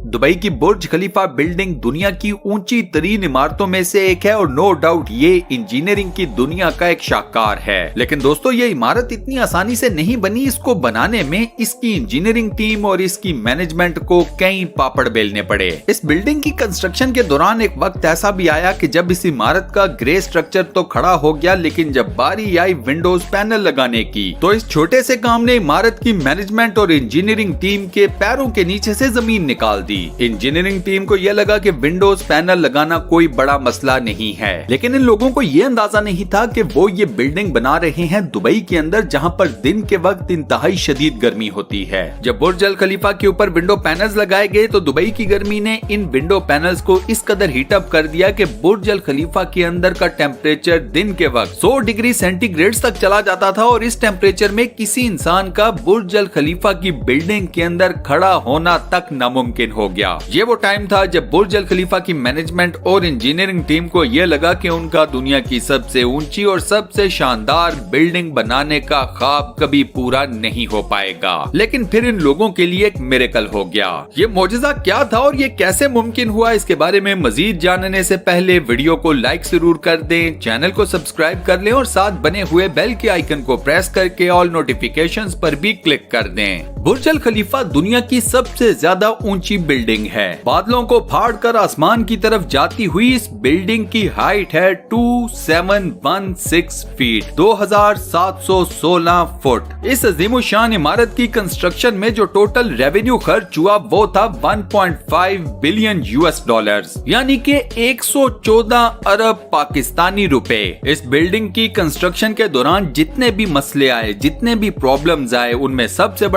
Dubai की बुर्ज खलीफा building दुनिया की ऊंची तरीन इमारतों में से एक है और नो डाउट ये इंजीनियरिंग की दुनिया का एक शाहकार है। लेकिन दोस्तों ये इमारत इतनी आसानी से नहीं बनी। इसको बनाने में इसकी इंजीनियरिंग टीम और इसकी मैनेजमेंट को कई पापड़ बेलने पड़े। इस बिल्डिंग की कंस्ट्रक्शन के दौरान एक वक्त ऐसा भी आया कि जब इस इमारत का ग्रे स्ट्रक्चर तो खड़ा हो गया, लेकिन जब बारी आई विंडोज पैनल लगाने की तो इस छोटे से काम ने इमारत की मैनेजमेंट और इंजीनियरिंग टीम के पैरों के नीचे से जमीन निकाल दी। इंजीनियरिंग टीम को यह लगा कि विंडोज पैनल लगाना कोई बड़ा मसला नहीं है, लेकिन इन लोगों को यह अंदाजा नहीं था कि वो ये बिल्डिंग बना रहे हैं दुबई के अंदर, जहां पर दिन के वक्त इंतहाई शदीद गर्मी होती है। जब बुर्ज अल खलीफा के ऊपर विंडो पैनल्स लगाए गए तो दुबई की गर्मी ने इन विंडो पैनल्स को इस कदर हीट अप कर दिया कि बुर्ज अल खलीफा के अंदर का टेम्परेचर दिन के वक्त 100 डिग्री सेंटीग्रेड तक चला जाता था और इस टेम्परेचर में किसी इंसान का बुर्ज अल खलीफा की बिल्डिंग के अंदर खड़ा होना तक नामुमकिन हो गया। ये वो टाइम था जब बुर्ज अल खलीफा की मैनेजमेंट और इंजीनियरिंग टीम को यह लगा कि उनका दुनिया की सबसे ऊंची और सबसे शानदार बिल्डिंग बनाने का ख्वाब कभी पूरा नहीं हो पाएगा। लेकिन फिर इन लोगों के लिए एक मिरेकल हो गया। ये मौजज़ा क्या था और ये कैसे मुमकिन हुआ, इसके बारे में मजीद जानने से पहले वीडियो को लाइक जरूर कर दें, चैनल को सब्सक्राइब कर लें और साथ बने हुए बेल के आइकन को प्रेस करके ऑल नोटिफिकेशंस पर भी क्लिक कर दें। बुर्ज अल खलीफा दुनिया की सबसे ज्यादा ऊंची बिल्डिंग है। बादलों को फाड़कर आसमान की तरफ जाती हुई इस बिल्डिंग की हाइट है 2716 फीट, 2716 फुट। इस अजीमुशान इमारत की कंस्ट्रक्शन में जो टोटल रेवेन्यू खर्च हुआ वो था 1.5 बिलियन US डॉलर्स, यानी कि 114 अरब पाकिस्तानी रुपए। इस बिल्डिंग की कंस्ट्रक्शन के दौरान जितने भी मसले आए, जितने भी प्रॉब्लम्स आए, उनमें सबसे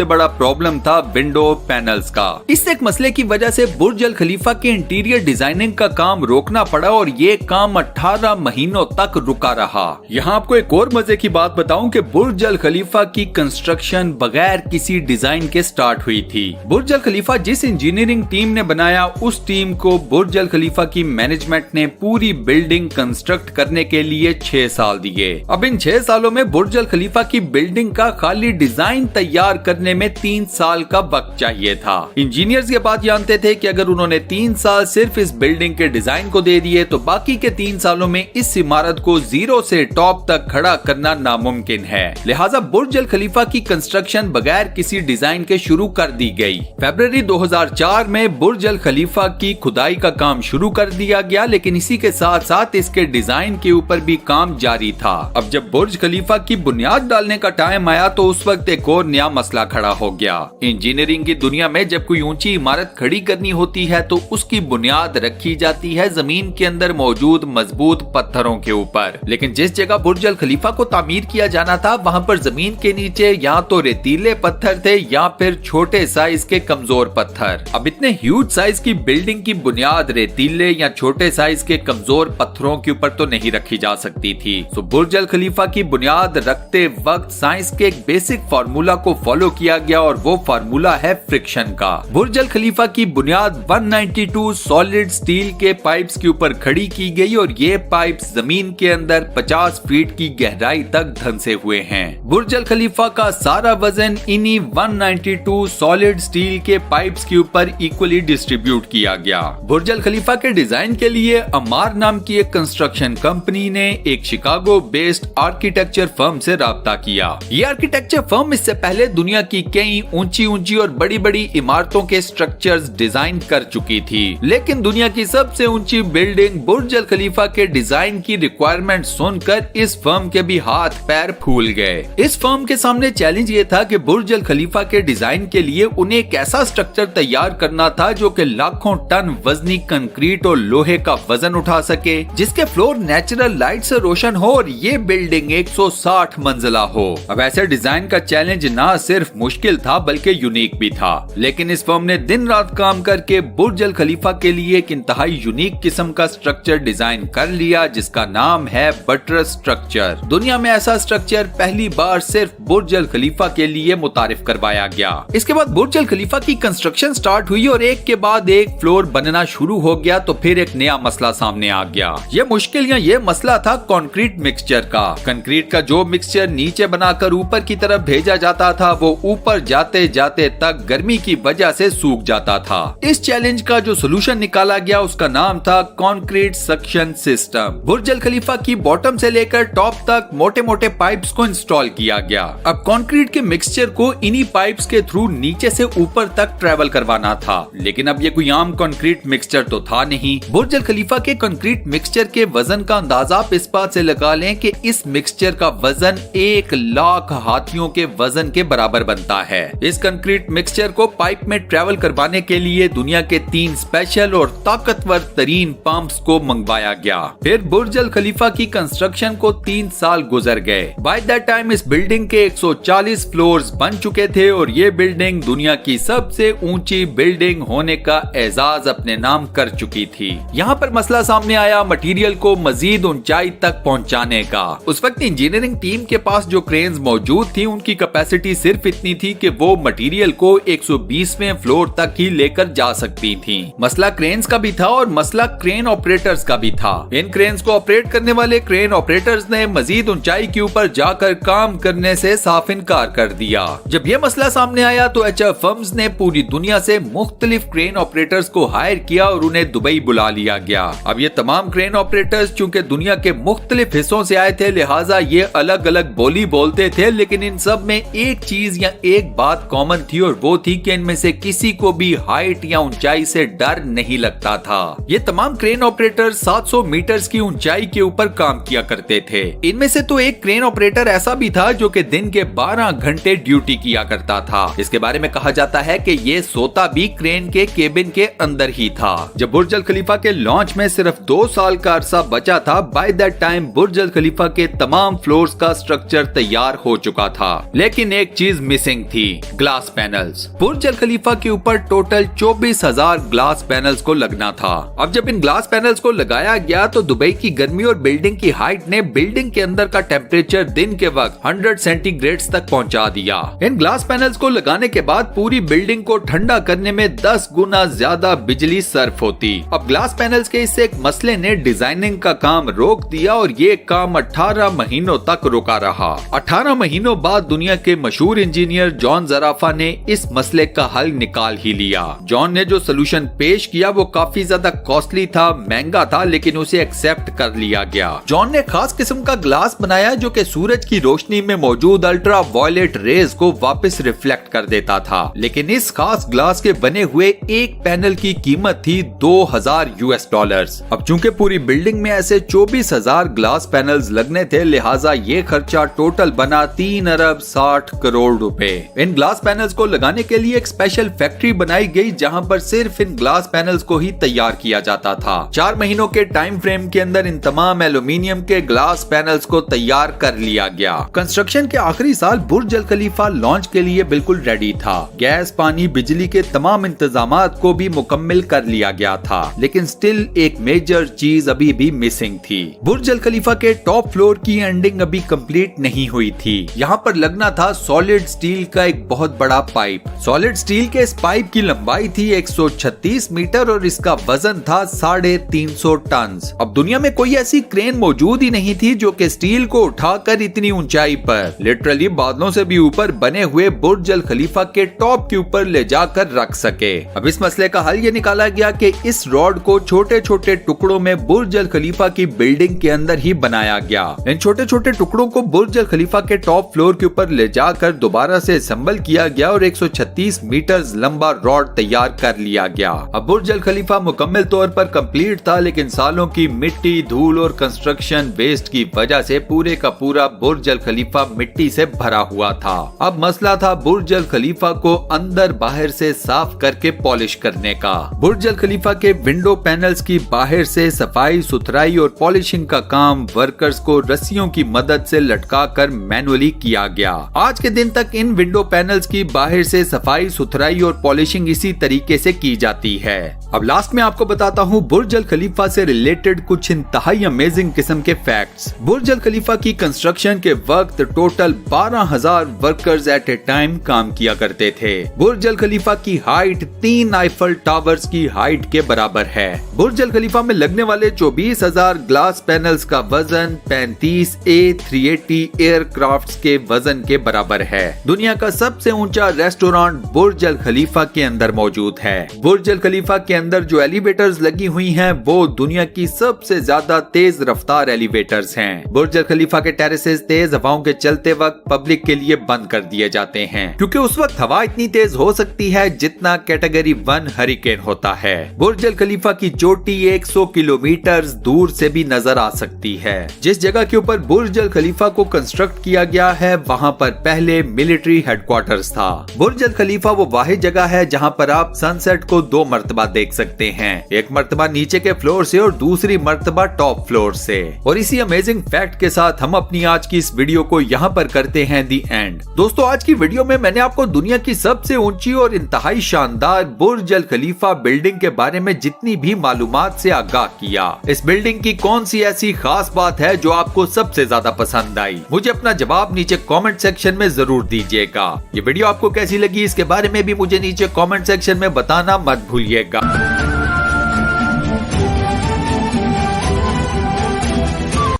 बड़ा प्रॉब्लम था विंडो पैनल्स का। इस एक मसले की वजह से बुर्ज अल खलीफा के इंटीरियर डिजाइनिंग का काम रोकना पड़ा और ये काम 18 महीनों तक रुका रहा। यहाँ आपको एक और मजे की बात बताऊं कि बुर्ज अल खलीफा की कंस्ट्रक्शन बगैर किसी डिजाइन के स्टार्ट हुई थी। बुर्ज अल खलीफा जिस इंजीनियरिंग टीम ने बनाया, उस टीम को बुर्ज अल खलीफा की मैनेजमेंट ने पूरी बिल्डिंग कंस्ट्रक्ट करने के लिए 6 साल दिए। अब इन 6 सालों में बुर्ज अल खलीफा की बिल्डिंग का खाली डिजाइन तैयार करने में 3 साल का वक्त चाहिए था। इंजीनियर्स ये बात जानते थे कि अगर उन्होंने 3 साल सिर्फ इस बिल्डिंग के डिजाइन को दे दिए तो बाकी के 3 सालों में इस इमारत को जीरो से टॉप तक खड़ा करना नामुमकिन है। लिहाजा बुर्ज अल खलीफा की कंस्ट्रक्शन बगैर किसी डिजाइन के शुरू कर दी गई। फरवरी 2004 में बुर्ज अल खलीफा की खुदाई का काम शुरू कर दिया गया, लेकिन इसी के साथ साथ इसके डिजाइन के ऊपर भी काम जारी था। अब जब बुर्ज खलीफा की बुनियाद डालने का टाइम आया तो उस वक्त एक और नया मसला खड़ा हो गया। इंजीनियरिंग की दुनिया में जब कोई ऊंची इमारत खड़ी करनी होती है तो उसकी बुनियाद रखी जाती है जमीन के अंदर मौजूद मजबूत पत्थरों के ऊपर। लेकिन जिस जगह बुर्ज अल खलीफा को तामीर किया जाना था वहाँ पर जमीन के नीचे या तो रेतीले पत्थर थे या फिर छोटे साइज के कमजोर पत्थर। अब इतने ह्यूज साइज की बिल्डिंग की बुनियाद रेतीले या छोटे साइज के कमजोर पत्थरों के ऊपर तो नहीं रखी जा सकती थी। तो बुर्ज अल खलीफा की बुनियाद रखते वक्त साइंस के एक बेसिक फार्मूला को फॉलो किया गया और वो फार्मूला है फ्रिक्शन का। बुर्ज अल खलीफा की बुनियाद 192 सॉलिड स्टील के पाइप्स के ऊपर खड़ी की गई और ये पाइप्स जमीन के अंदर 50 फीट की गहराई तक धंसे हुए हैं। बुर्ज अल खलीफा का सारा वजन इन्हीं 192 सॉलिड स्टील के पाइप्स के ऊपर इक्वली डिस्ट्रीब्यूट किया गया। बुर्ज अल खलीफा के डिजाइन के लिए अमार नाम की एक कंस्ट्रक्शन कंपनी ने एक शिकागो बेस्ड आर्किटेक्चर फर्म से राब्ता किया। ये आर्किटेक्चर फर्म इससे पहले दुनिया की कई ऊंची और बड़ी इमारतों के स्ट्रक्चर्स डिजाइन कर चुकी थी, लेकिन दुनिया की सबसे ऊंची बिल्डिंग बुर्ज अल खलीफा के डिजाइन की रिक्वायरमेंट सुनकर इस फर्म के भी हाथ पैर फूल गए। इस फर्म के सामने चैलेंज ये था कि बुर्ज अल खलीफा के डिजाइन के लिए उन्हें एक ऐसा स्ट्रक्चर तैयार करना था जो कि लाखों टन वजनी कंक्रीट और लोहे का वजन उठा सके, जिसके फ्लोर नेचुरल लाइट से रोशन हो और ये बिल्डिंग 160 मंजिला हो। अब ऐसे डिजाइन का चैलेंज ना सिर्फ मुश्किल था बल्कि यूनिक भी था, लेकिन इस फर्म ने दिन रात काम करके बुर्ज अल खलीफा के लिए एक इंतहाई यूनिक किस्म का स्ट्रक्चर डिजाइन कर लिया जिसका नाम है बटरस स्ट्रक्चर। दुनिया में ऐसा स्ट्रक्चर पहली बार सिर्फ बुर्ज अल खलीफा के लिए मुतारिफ करवाया गया। इसके बाद बुर्ज अल खलीफा की कंस्ट्रक्शन स्टार्ट हुई और एक के बाद एक फ्लोर बनना शुरू हो गया तो फिर एक नया मसला सामने आ गया। ये मुश्किल या ये मसला था कंक्रीट मिक्सचर का। कंक्रीट का जो मिक्सचर नीचे बनाकर ऊपर की तरफ भेजा जाता था वो ऊपर जाते जाते तक गर्मी की वजह तेजिया से सूख जाता था। इस चैलेंज का जो सोल्यूशन निकाला गया उसका नाम था कंक्रीट सक्शन सिस्टम। बुर्ज अल खलीफा की बॉटम से लेकर टॉप तक मोटे मोटे पाइप्स को इंस्टॉल किया गया। अब कंक्रीट के मिक्सचर को इन्हीं पाइप्स के थ्रू नीचे से ऊपर तक ट्रेवल करवाना था, लेकिन अब ये कोई आम कंक्रीट मिक्सचर तो था नहीं। बुर्ज अल खलीफा के कंक्रीट मिक्सचर के वजन का अंदाजा आप इस बात से लगा लें कि इस मिक्सचर का वजन 1,00,000 हाथियों के वजन के बराबर बनता है। इस कंक्रीट मिक्सचर को पाइप में ट्रेवल करवाने के लिए दुनिया के 3 स्पेशल और ताकतवर तरीन पंप्स को मंगवाया गया। फिर बुर्ज अल खलीफा की कंस्ट्रक्शन को 3 साल गुजर गए। बाय दैट टाइम इस बिल्डिंग के 140 फ्लोर्स बन चुके थे और ये बिल्डिंग दुनिया की सबसे ऊंची बिल्डिंग होने का एजाज अपने नाम कर चुकी थी। यहाँ पर मसला सामने आया मटेरियल को मजीद ऊंचाई तक पहुँचाने का। उस वक्त इंजीनियरिंग टीम के पास जो क्रेन्स मौजूद थी उनकी कैपेसिटी सिर्फ इतनी थी कि वो मटेरियल को 120वें फ्लोर तक ही लेकर जा सकती थी। मसला क्रेन्स का भी था और मसला क्रेन ऑपरेटर्स का भी था। इन क्रेन्स को ऑपरेट करने वाले क्रेन ऑपरेटर्स ने मजीद ऊंचाई के ऊपर जाकर काम करने से साफ इनकार कर दिया। जब ये मसला सामने आया तो एचएफ फर्म्स ने पूरी दुनिया से मुख्तलिफ क्रेन ऑपरेटर्स को हायर किया और उन्हें दुबई बुला लिया गया। अब ये तमाम क्रेन ऑपरेटर्स चूंकि दुनिया के मुख्तलिफ हिस्सों से आए थे, लिहाजा ये अलग अलग बोली बोलते थे, लेकिन इन सब में एक चीज या एक बात कॉमन थी और वो थी कि इनमें से किसी को भी हाइट या ऊंचाई से डर नहीं लगता था। ये तमाम क्रेन ऑपरेटर 700 मीटर्स की ऊंचाई के ऊपर काम किया करते थे। इनमें से तो एक क्रेन ऑपरेटर ऐसा भी था जो कि दिन के 12 घंटे ड्यूटी किया करता था। इसके बारे में कहा जाता है कि ये सोता भी क्रेन के केबिन के अंदर ही था। जब बुर्ज अल खलीफा के लॉन्च में सिर्फ 2 साल का अरसा बचा था, by that time Burj Al खलीफा के तमाम फ्लोर्स का स्ट्रक्चर तैयार हो चुका था, लेकिन एक चीज मिसिंग थी, ग्लास पैनल्स। बुर्ज अल खलीफा के ऊपर टोटल 24,000 ग्लास पैनल्स को लगना था। अब जब इन ग्लास पैनल्स को लगाया गया तो दुबई की गर्मी और बिल्डिंग की हाइट ने बिल्डिंग के अंदर का टेम्परेचर दिन के वक्त 100 सेंटीग्रेड तक पहुंचा दिया। इन ग्लास पैनल्स को लगाने के बाद पूरी बिल्डिंग को ठंडा करने में 10 गुना ज्यादा बिजली सर्फ होती। अब ग्लास पैनल्स के इस एक मसले ने डिजाइनिंग का काम रोक दिया और ये काम 18 महीनों तक रुका रहा। 18 महीनों बाद दुनिया के मशहूर इंजीनियर जॉन ज़राफा ने इस मसले का हल निकाल ही लिया। जॉन ने जो सोल्यूशन पेश किया वो काफी ज्यादा कॉस्टली था, महंगा था, लेकिन उसे एक्सेप्ट कर लिया गया। जॉन ने खास किस्म का ग्लास बनाया जो कि सूरज की रोशनी में मौजूद अल्ट्रा वायलेट रेज को वापस रिफ्लेक्ट कर देता था। लेकिन इस खास ग्लास के बने हुए एक पैनल की कीमत थी $2,000। अब चूंकि पूरी बिल्डिंग में ऐसे 24,000 ग्लास पैनल्स लगने थे, लिहाजा ये खर्चा टोटल बना 3 अरब 60 करोड़ रुपए। इन ग्लास पैनल्स को लगाने के लिए एक स्पेशल फैक्ट्री बनाई गई जहां पर सिर्फ इन ग्लास पैनल्स को ही तैयार किया जाता था। 4 महीनों के टाइम फ्रेम के अंदर इन तमाम एल्यूमिनियम के ग्लास पैनल्स को तैयार कर लिया गया। कंस्ट्रक्शन के आखिरी साल बुर्ज अल खलीफा लॉन्च के लिए बिल्कुल रेडी था। गैस, पानी, बिजली के तमाम इंतजामात को भी मुकम्मल कर लिया गया था, लेकिन स्टिल एक मेजर चीज अभी भी मिसिंग थी। बुर्ज अल खलीफा के टॉप फ्लोर की एंडिंग अभी कंप्लीट नहीं हुई थी। यहाँ पर लगना था सॉलिड स्टील का एक बहुत बड़ा पाइप। सॉलिड स्टील के इस पाइप की लंबाई थी 136 मीटर और इसका वजन था 350 टन। अब दुनिया में कोई ऐसी क्रेन मौजूद ही नहीं थी जो कि स्टील को उठाकर इतनी ऊंचाई पर, लिटरली बादलों से भी ऊपर बने हुए बुर्ज अल खलीफा के टॉप के ऊपर ले जाकर रख सके। अब इस मसले का हल ये निकाला गया कि इस रॉड को छोटे छोटे टुकड़ों में बुर्ज अल खलीफा की बिल्डिंग के अंदर ही बनाया गया। इन छोटे छोटे टुकड़ों को बुर्ज अल खलीफा के टॉप फ्लोर के ऊपर ले जाकर दोबारा से असेंबल किया गया और 136 मीटर लंबा रॉड तैयार कर लिया गया। अब बुर्ज अल खलीफा मुकम्मल तौर पर कंप्लीट था, लेकिन सालों की मिट्टी, धूल और कंस्ट्रक्शन वेस्ट की वजह से पूरे का पूरा बुर्ज अल खलीफा मिट्टी से भरा हुआ था। अब मसला था बुर्ज अल खलीफा को अंदर बाहर से साफ करके पॉलिश करने का। बुर्ज अल खलीफा के विंडो पैनल्स की बाहर से सफाई सुथराई और पॉलिशिंग का काम वर्कर्स को रस्सियों की मदद से लटका कर मैनुअली किया गया। आज के दिन तक इन विंडो पैनल्स की बाहर से सफाई सुथराई और पॉलिशिंग इसी तरीके से की जाती है। अब लास्ट में आपको बताता हूँ बुर्ज अल खलीफा से रिलेटेड कुछ इंतहाई अमेजिंग किस्म के फैक्ट्स। बुर्ज अल खलीफा की कंस्ट्रक्शन के वक्त total 12,000 workers at a time काम किया करते थे। बुर्ज अल खलीफा की हाइट 3 आईफल टावर्स की हाइट के बराबर है। बुर्ज अल खलीफा में लगने वाले 24,000 ग्लास पैनल्स का वजन 35 A380 एयरक्राफ्ट्स के वजन के बराबर है। दुनिया का सबसे ऊंचा रेस्टोरेंट बुर्ज अल खलीफा के अंदर मौजूद है। बुर्ज अल खलीफा के अंदर जो एलिवेटर्स लगी हुई हैं वो दुनिया की सबसे ज्यादा तेज रफ्तार एलिवेटर्स हैं। बुर्ज अल खलीफा के टेरेसेस तेज हवाओं के चलते वक्त पब्लिक के लिए बंद कर दिए जाते हैं, क्योंकि उस वक्त हवा इतनी तेज हो सकती है जितना कैटेगरी 1 हरिकेन होता है। बुर्ज अल खलीफा की चोटी 100 किलोमीटर दूर से भी नजर आ सकती है। जिस जगह के ऊपर बुर्ज अल खलीफा को कंस्ट्रक्ट किया गया है वहाँ पर पहले मिलिट्री हेडक्वार्टर्स था। बुर्ज अल खलीफा वो वाहिद जगह है जहाँ पर आप सनसेट को 2 मर्तबा देख सकते हैं, एक मर्तबा नीचे के फ्लोर से और दूसरी मर्तबा टॉप फ्लोर से। और इसी अमेजिंग फैक्ट के साथ हम अपनी आज की इस वीडियो को यहाँ पर करते हैं दी एंड। दोस्तों, आज की वीडियो में मैंने आपको दुनिया की सबसे ऊंची और इंतहाई शानदार बुर्ज अल खलीफा बिल्डिंग के बारे में जितनी भी मालूमात से आगाह किया। इस बिल्डिंग की कौन सी ऐसी खास बात है जो आपको सबसे ज्यादा पसंद आई, मुझे अपना जवाब नीचे कमेंट सेक्शन में जरूर दीजिएगा। ये वीडियो आपको कैसी लगी इसके बारे में भी मुझे नीचे कमेंट सेक्शन में बताना मत भूलिएगा।